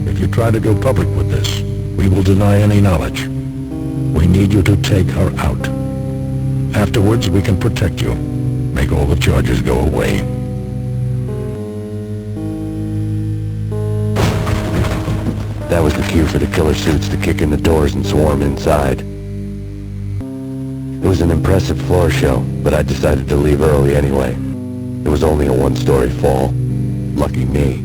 If you try to go public with this, we will deny any knowledge. We need you to take her out. Afterwards, we can protect you. Make all the charges go away. That was the cue for the killer suits to kick in the doors and swarm inside. It was an impressive floor show, but I decided to leave early anyway. It was only a one-story fall. Lucky me.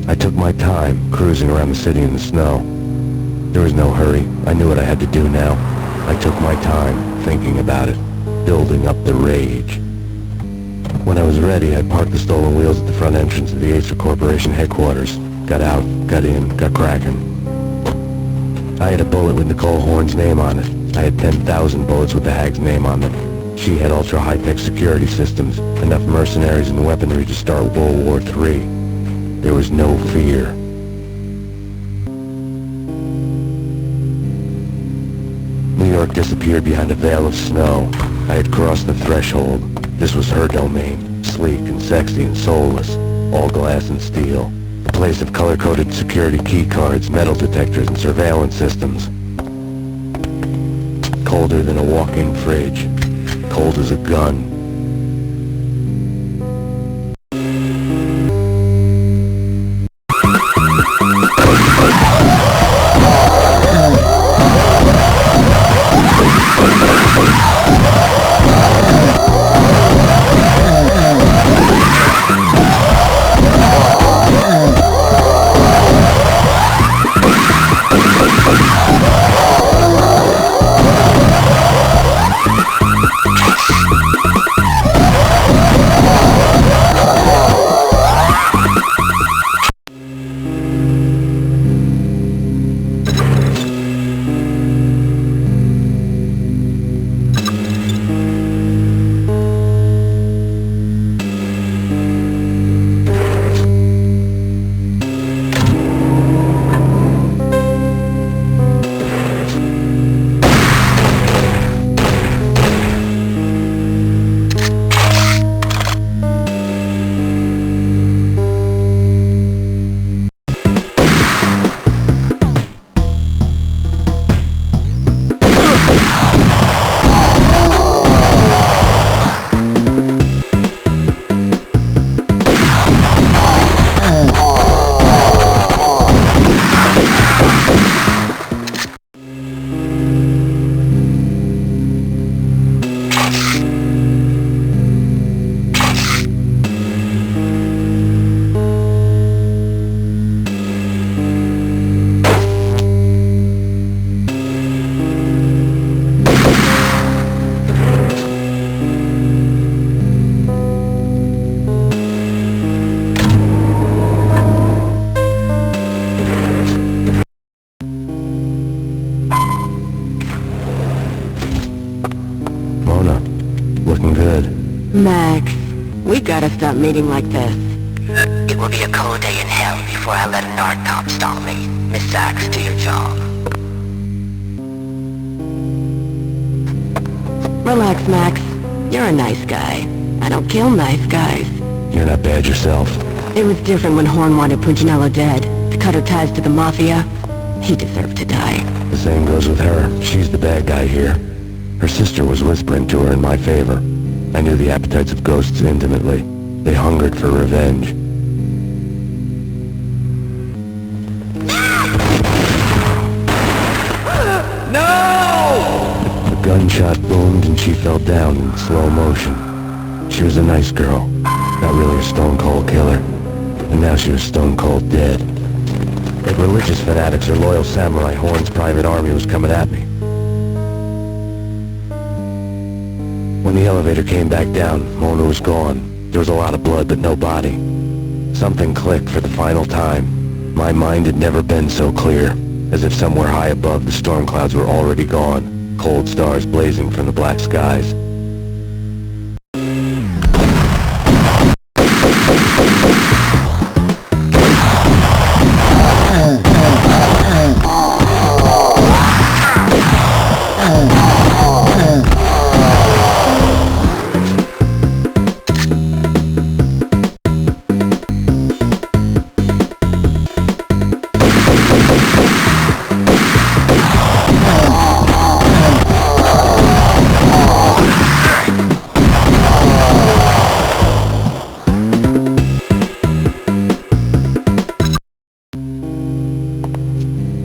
I took my time, cruising around the city in the snow. There was no hurry. I knew what I had to do now. I took my time, thinking about it, building up the rage. When I was ready, I parked the stolen wheels at the front entrance of the Acer Corporation headquarters. Got out, got in, got cracking. I had a bullet with Nicole Horn's name on it. I had 10,000 bullets with the hag's name on them. She had ultra-high-tech security systems, enough mercenaries and weaponry to start World War III. There was no fear. New York disappeared behind a veil of snow. I had crossed the threshold. This was her domain, sleek and sexy and soulless, all glass and steel. A place of color-coded security keycards, metal detectors, and surveillance systems. Colder than a walk-in fridge. Cold as a gun. Max, we gotta stop meeting like this. It will be a cold day in hell before I let a narc cop stop me. Miss Sachs, do your job. Relax, Max. You're a nice guy. I don't kill nice guys. You're not bad yourself. It was different when Horn wanted Punchinello dead. To cut her ties to the Mafia. He deserved to die. The same goes with her. She's the bad guy here. Her sister was whispering to her in my favor. I knew the appetites of ghosts intimately. They hungered for revenge. No! A gunshot boomed and she fell down in slow motion. She was a nice girl. Not really a stone-cold killer. And now she was stone-cold dead. Like religious fanatics or loyal samurai, Horn's private army was coming at me. When the elevator came back down, Mona was gone. There was a lot of blood, but no body. Something clicked for the final time. My mind had never been so clear, as if somewhere high above the storm clouds were already gone, cold stars blazing from the black skies.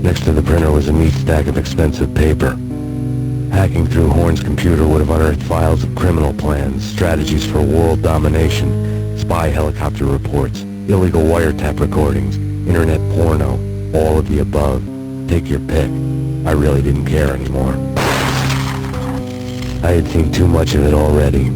Next to the printer was a neat stack of expensive paper. Hacking through Horn's computer would have unearthed files of criminal plans, strategies for world domination, spy helicopter reports, illegal wiretap recordings, internet porno, all of the above. Take your pick. I really didn't care anymore. I had seen too much of it already.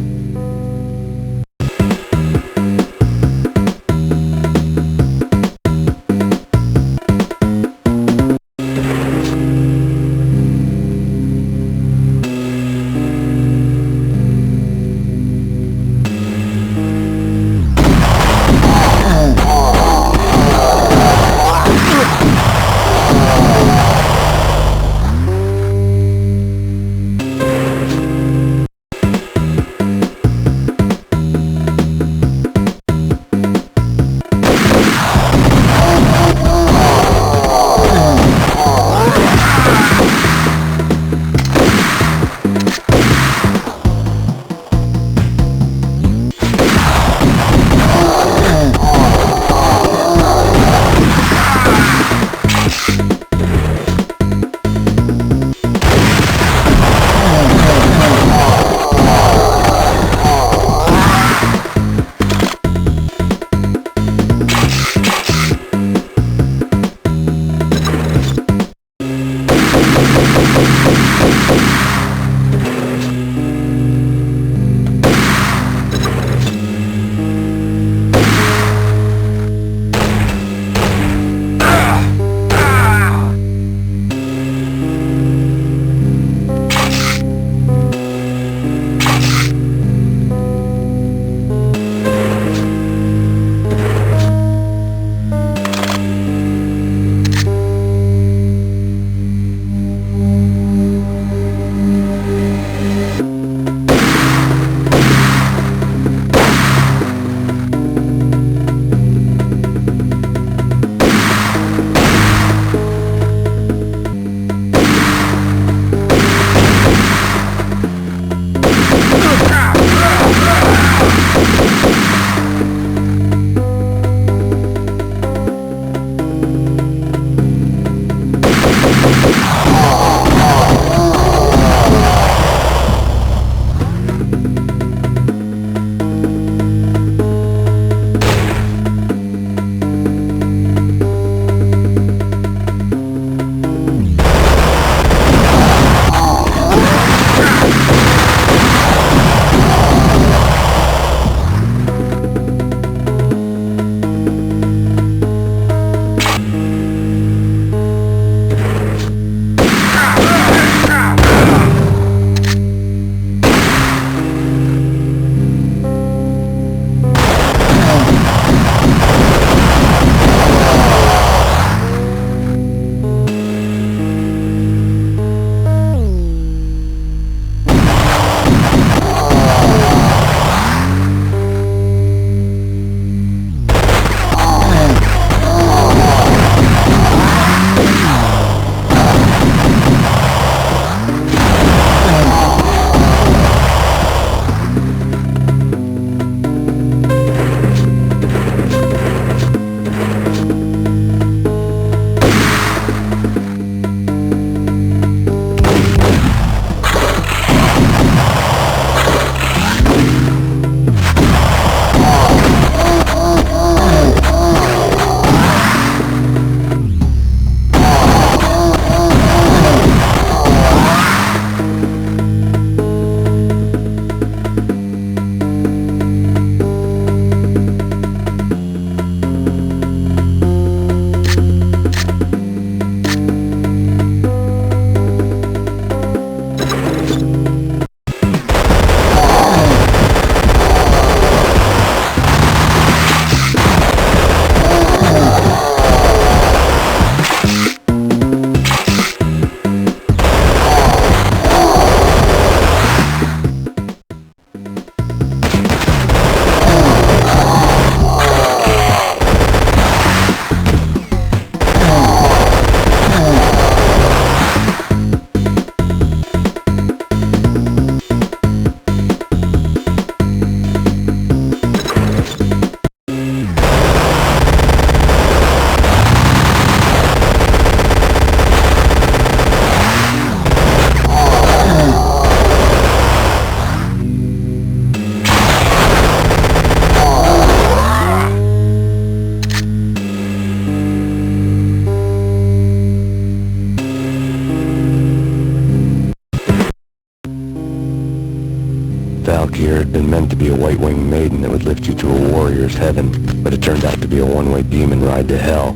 there had been meant to be a white-winged maiden that would lift you to a warrior's heaven, but it turned out to be a one-way demon ride to hell.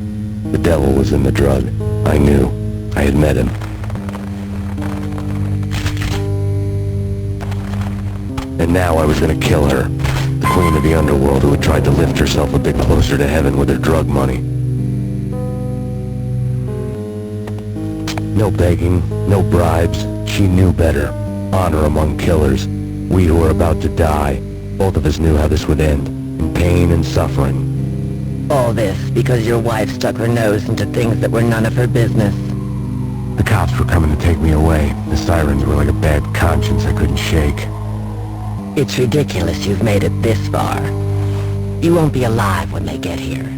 The devil was in the drug. I knew. I had met him. And now I was gonna kill her. The queen of the underworld who had tried to lift herself a bit closer to heaven with her drug money. No begging, no bribes. She knew better. Honor among killers. We who were about to die. Both of us knew how this would end. In pain and suffering. All this because your wife stuck her nose into things that were none of her business. The cops were coming to take me away. The sirens were like a bad conscience I couldn't shake. It's ridiculous you've made it this far. You won't be alive when they get here.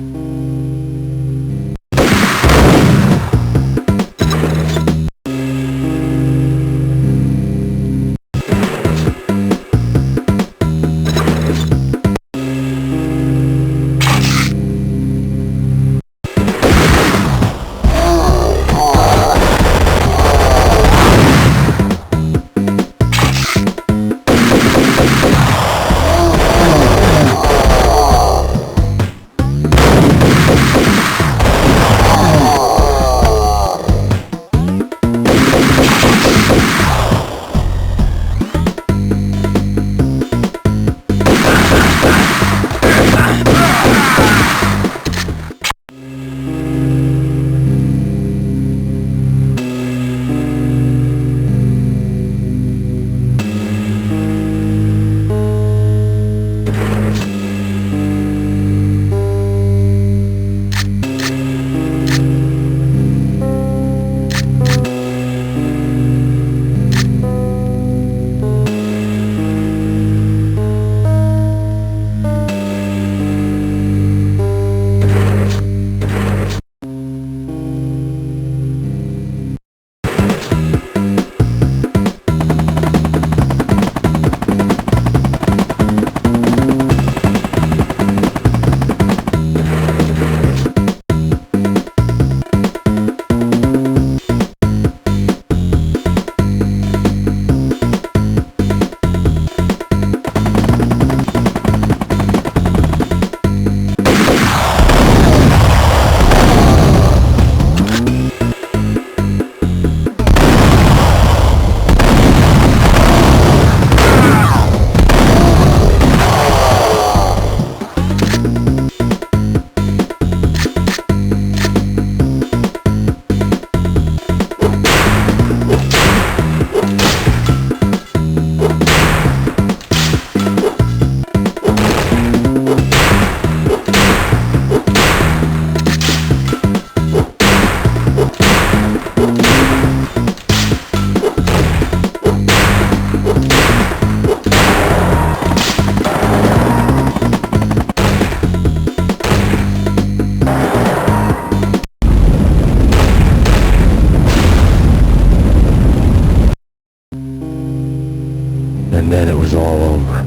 And then it was all over.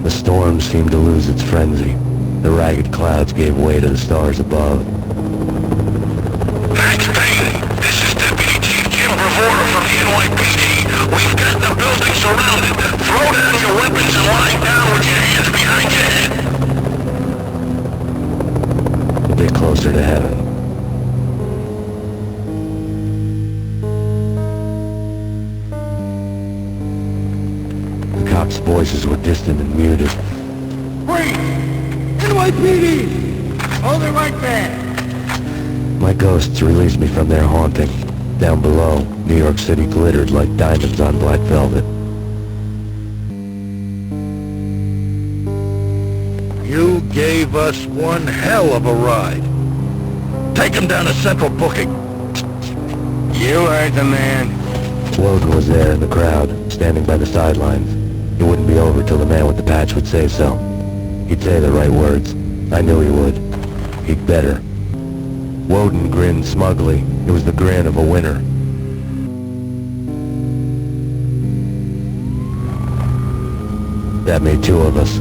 The storm seemed to lose its frenzy. The ragged clouds gave way to the stars above. Max Payne, this is Deputy Chief Jim Bravura from the NYPD. We've got the building surrounded. Throw down your weapons and lie down with your hands behind your head. A bit closer to heaven. The cops' voices were distant and muted. Freeze! NYPD! Hold it right there! My ghosts released me from their haunting. Down below, New York City glittered like diamonds on black velvet. You gave us one hell of a ride. Take him down to Central Booking. You heard the man. Woden was there in the crowd, standing by the sidelines. It wouldn't be over till the man with the patch would say so. He'd say the right words. I knew he would. He'd better. Woden grinned smugly. It was the grin of a winner. That made two of us.